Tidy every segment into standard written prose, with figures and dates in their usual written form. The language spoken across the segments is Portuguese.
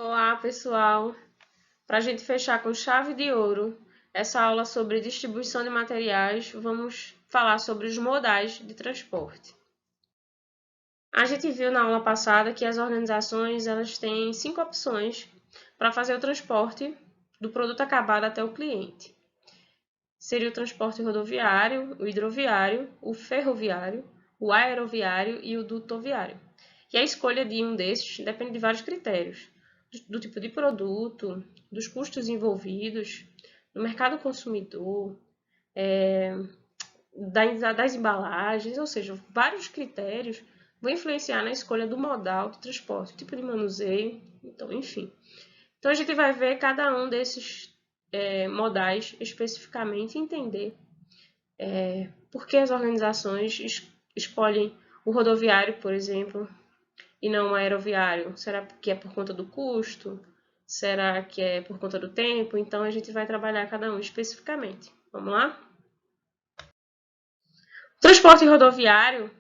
Olá, pessoal! Para a gente fechar com chave de ouro essa aula sobre distribuição de materiais, vamos falar sobre os modais de transporte. A gente viu na aula passada que as organizações elas têm 5 opções para fazer o transporte do produto acabado até o cliente. Seria o transporte rodoviário, o hidroviário, o ferroviário, o aeroviário e o dutoviário. E a escolha de um desses depende de vários critérios, do tipo de produto, dos custos envolvidos, do mercado consumidor, das embalagens, ou seja, vários critérios vão influenciar na escolha do modal de transporte, tipo de manuseio, então, enfim. Então, a gente vai ver cada um desses modais especificamente e entender por que as organizações escolhem o rodoviário, por exemplo, e não o aeroviário. Será que é por conta do custo? Será que é por conta do tempo? Então, a gente vai trabalhar cada um especificamente. Vamos lá? O transporte rodoviário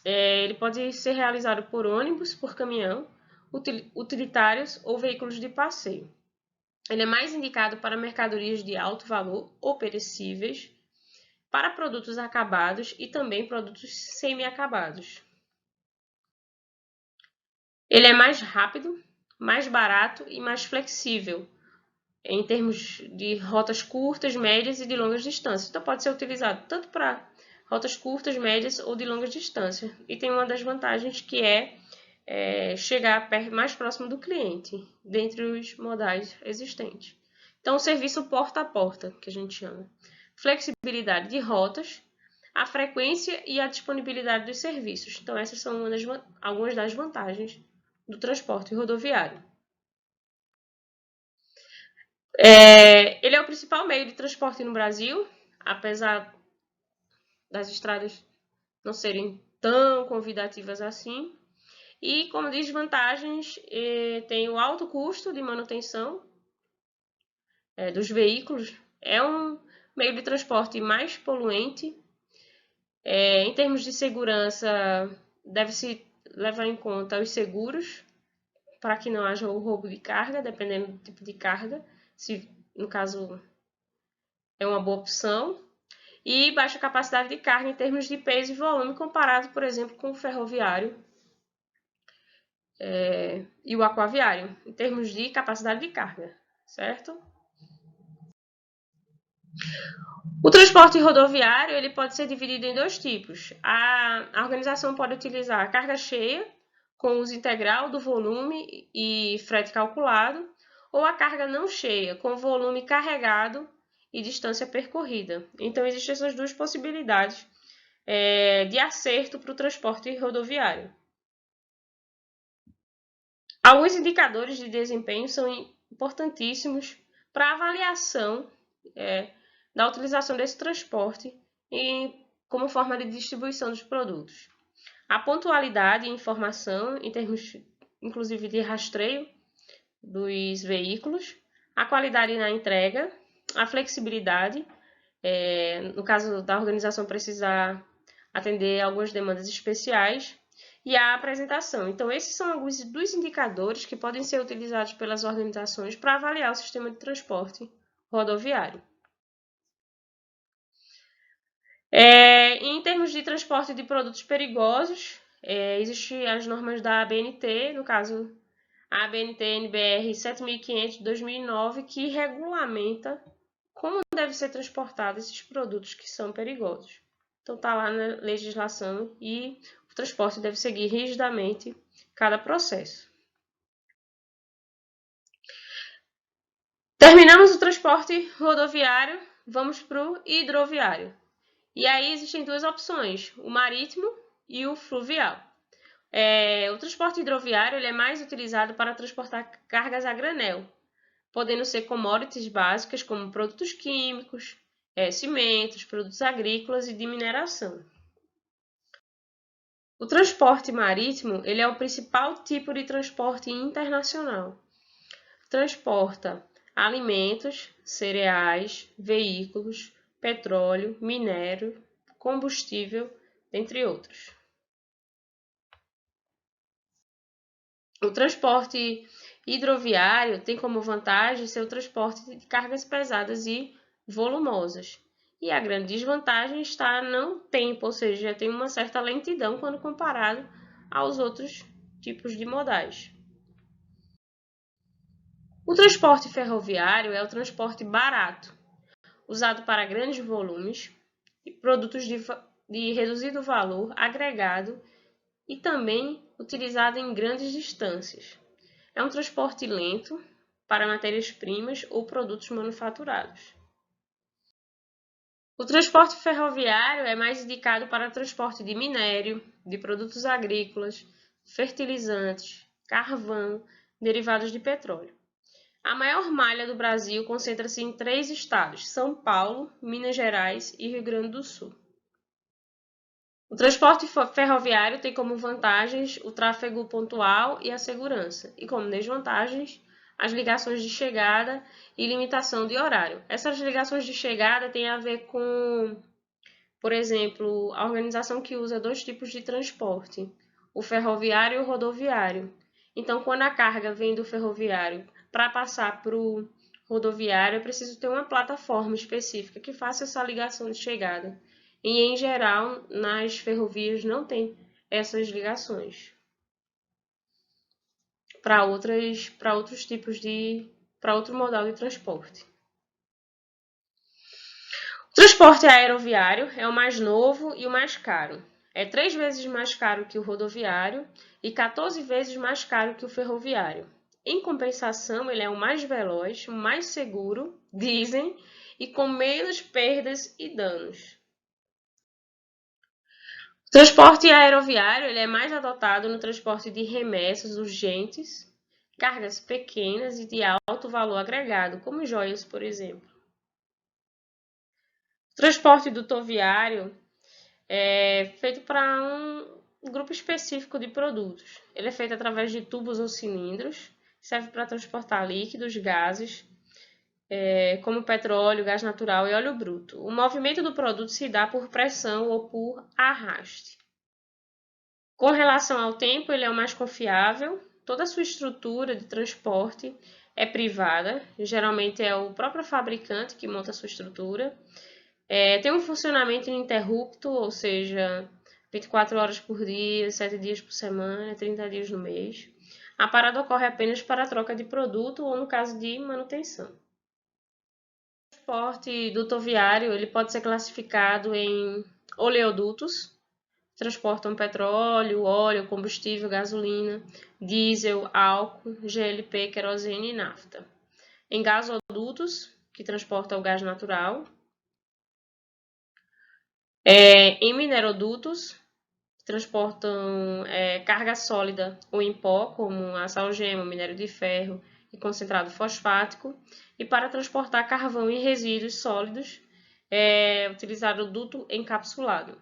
ele pode ser realizado por ônibus, por caminhão, utilitários ou veículos de passeio. Ele é mais indicado para mercadorias de alto valor ou perecíveis, para produtos acabados e também produtos semi-acabados. Ele é mais rápido, mais barato e mais flexível em termos de rotas curtas, médias e de longas distâncias. Então, pode ser utilizado tanto para rotas curtas, médias ou de longas distâncias. E tem uma das vantagens que é chegar mais próximo do cliente, dentre os modais existentes. Então, o serviço porta a porta, que a gente chama. Flexibilidade de rotas, a frequência e a disponibilidade dos serviços. Então, essas são algumas das vantagens do transporte rodoviário. Ele é o principal meio de transporte no Brasil, apesar das estradas não serem tão convidativas assim. E como desvantagens, tem o alto custo de manutenção dos veículos. É um meio de transporte mais poluente. Em termos de segurança, deve-se levar em conta os seguros, para que não haja o roubo de carga, dependendo do tipo de carga, se no caso é uma boa opção. E baixa capacidade de carga em termos de peso e volume, comparado, por exemplo, com o ferroviário e o aquaviário, em termos de capacidade de carga, certo? O transporte rodoviário ele pode ser dividido em dois tipos. A organização pode utilizar a carga cheia, com uso integral do volume e frete calculado, ou a carga não cheia, com volume carregado e distância percorrida. Então, existem essas duas possibilidades de acerto para o transporte rodoviário. Alguns indicadores de desempenho são importantíssimos para a avaliação da utilização desse transporte como forma de distribuição dos produtos. A pontualidade e informação, em termos inclusive de rastreio dos veículos, a qualidade na entrega, a flexibilidade, no caso da organização precisar atender algumas demandas especiais, e a apresentação. Então, esses são alguns dos indicadores que podem ser utilizados pelas organizações para avaliar o sistema de transporte rodoviário. Em termos de transporte de produtos perigosos, existem as normas da ABNT, no caso, a ABNT-NBR 7500 de 2009, que regulamenta como devem ser transportados esses produtos que são perigosos. Então, está lá na legislação e o transporte deve seguir rigidamente cada processo. Terminamos o transporte rodoviário, vamos para o hidroviário. E aí existem duas opções, o marítimo e o fluvial. O transporte hidroviário ele é mais utilizado para transportar cargas a granel, podendo ser commodities básicas como produtos químicos, cimentos, produtos agrícolas e de mineração. O transporte marítimo ele é o principal tipo de transporte internacional. Transporta alimentos, cereais, veículos, petróleo, minério, combustível, entre outros. O transporte Hidroviário tem como vantagem ser o transporte de cargas pesadas e volumosas. E a grande desvantagem está no tempo, ou seja, tem uma certa lentidão quando comparado aos outros tipos de modais. O transporte ferroviário é o transporte barato, usado para grandes volumes, produtos de reduzido valor agregado e também utilizado em grandes distâncias. É um transporte lento para matérias-primas ou produtos manufaturados. O transporte ferroviário é mais indicado para o transporte de minério, de produtos agrícolas, fertilizantes, carvão, derivados de petróleo. A maior malha do Brasil concentra-se em 3 estados: São Paulo, Minas Gerais e Rio Grande do Sul. O transporte ferroviário tem como vantagens o tráfego pontual e a segurança, e como desvantagens as ligações de chegada e limitação de horário. Essas ligações de chegada têm a ver com, por exemplo, a organização que usa 2 tipos de transporte, o ferroviário e o rodoviário. Então, quando a carga vem do ferroviário para passar para o rodoviário, é preciso ter uma plataforma específica que faça essa ligação de chegada. E, em geral, nas ferrovias não tem essas ligações para outros tipos para outro modal de transporte. O transporte aeroviário é o mais novo e o mais caro. É 3 vezes mais caro que o rodoviário e 14 vezes mais caro que o ferroviário. Em compensação, ele é o mais veloz, mais seguro, dizem, e com menos perdas e danos. O transporte aeroviário ele é mais adotado no transporte de remessas urgentes, cargas pequenas e de alto valor agregado, como joias, por exemplo. O transporte dutoviário é feito para um grupo específico de produtos. Ele é feito através de tubos ou cilindros, serve para transportar líquidos, gases, como petróleo, gás natural e óleo bruto. O movimento do produto se dá por pressão ou por arraste. Com relação ao tempo, ele é o mais confiável. Toda a sua estrutura de transporte é privada, geralmente é o próprio fabricante que monta a sua estrutura. Tem um funcionamento ininterrupto, ou seja, 24 horas por dia, 7 dias por semana, 30 dias no mês. A parada ocorre apenas para a troca de produto ou no caso de manutenção. O transporte dutoviário ele pode ser classificado em oleodutos, transportam petróleo, óleo, combustível, gasolina, diesel, álcool, GLP, querosene e nafta. Em gasodutos, que transportam o gás natural. Em minerodutos, que transportam carga sólida ou em pó, como a salgema, minério de ferro e concentrado fosfático. E para transportar carvão e resíduos sólidos, utilizar o duto encapsulado.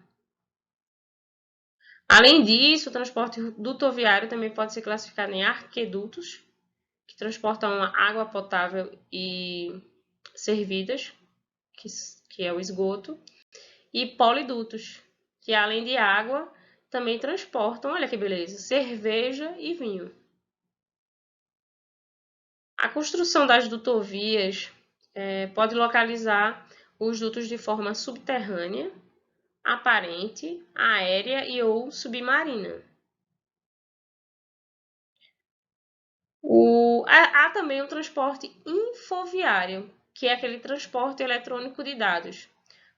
Além disso, o transporte dutoviário também pode ser classificado em arquedutos, que transportam água potável e servidas, que é o esgoto, e polidutos, que além de água, também transportam, olha que beleza, cerveja e vinho. A construção das dutovias pode localizar os dutos de forma subterrânea, aparente, aérea e ou submarina. Há também o transporte infoviário, que é aquele transporte eletrônico de dados.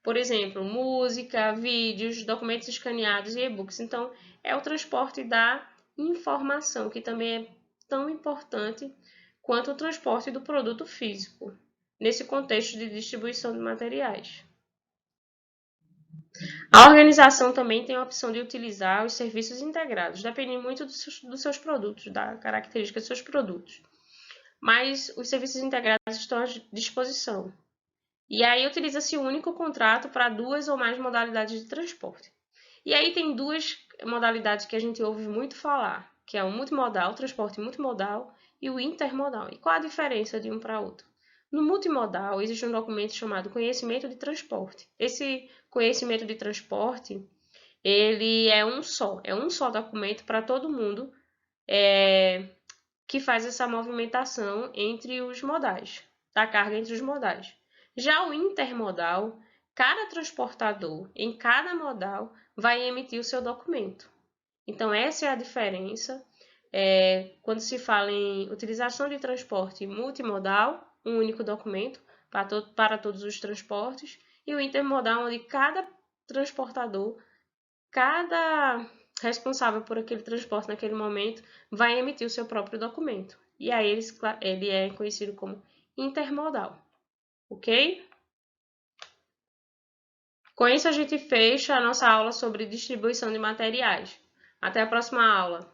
Por exemplo, música, vídeos, documentos escaneados e e-books. Então, é o transporte da informação, que também é tão importante quanto o transporte do produto físico, nesse contexto de distribuição de materiais. A organização também tem a opção de utilizar os serviços integrados, depende muito dos seus produtos, da característica dos seus produtos. Mas os serviços integrados estão à disposição. E aí utiliza-se um único contrato para 2 ou mais modalidades de transporte. E aí tem 2 modalidades que a gente ouve muito falar, que é o multimodal, o transporte multimodal e o intermodal. E qual a diferença de um para outro? No multimodal, existe um documento chamado conhecimento de transporte. Esse conhecimento de transporte, ele é um só documento para todo mundo que faz essa movimentação entre os modais, da carga entre os modais. Já o intermodal, cada transportador em cada modal vai emitir o seu documento. Então, essa é a diferença quando se fala em utilização de transporte multimodal, um único documento para todos os transportes, e o intermodal, onde cada transportador, cada responsável por aquele transporte naquele momento, vai emitir o seu próprio documento. E aí ele é conhecido como intermodal. Ok? Com isso, a gente fecha a nossa aula sobre distribuição de materiais. Até a próxima aula!